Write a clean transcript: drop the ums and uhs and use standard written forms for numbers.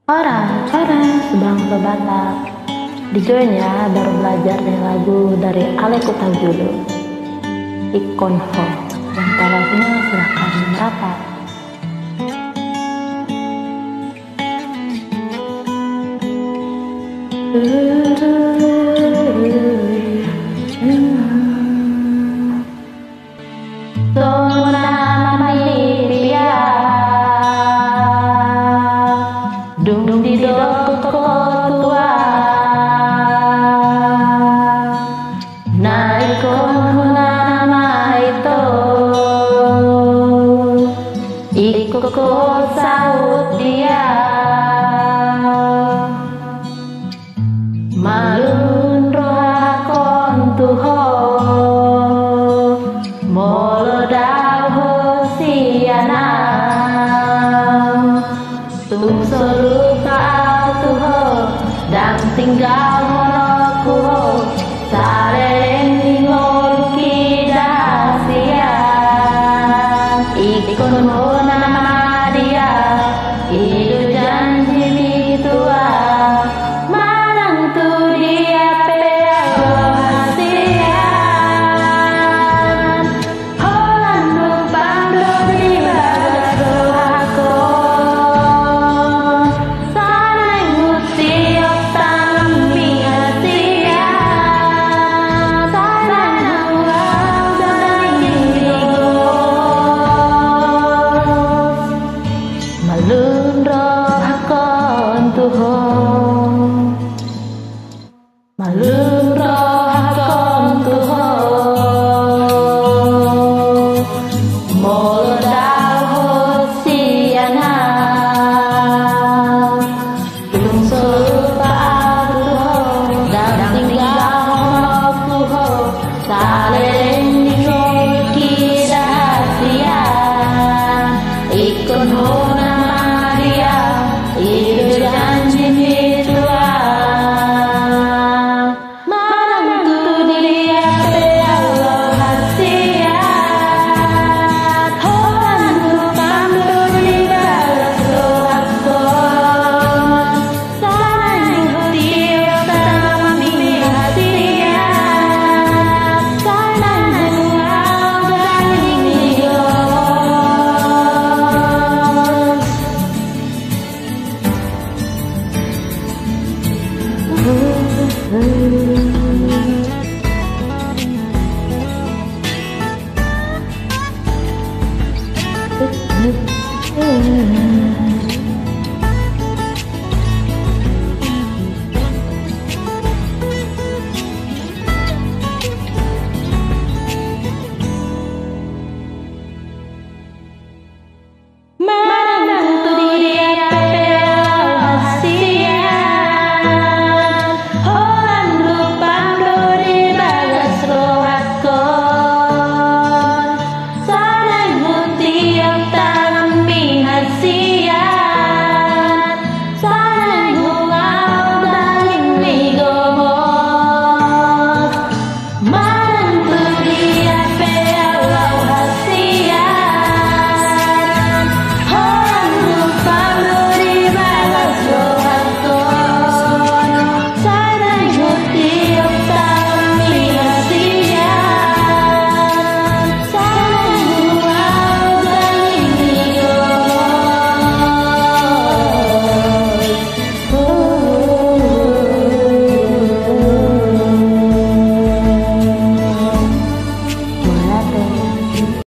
Orang-orang sebangsa Batak di Jonya baru belajar nih lagu dari Ale Kutau Julu Ikon Ho yang lagunya silahkan merapat. Dung di doko tua naikon nama itu ikut saut dia malun rohakon tuho molo daho siana tung solu kau tuho dan tinggal monoku sareng ingol kidasia ikon mo nama dia hidup janji mitua manang tu dia peasian holan rumpang di bagas rohako malun roh akon tuho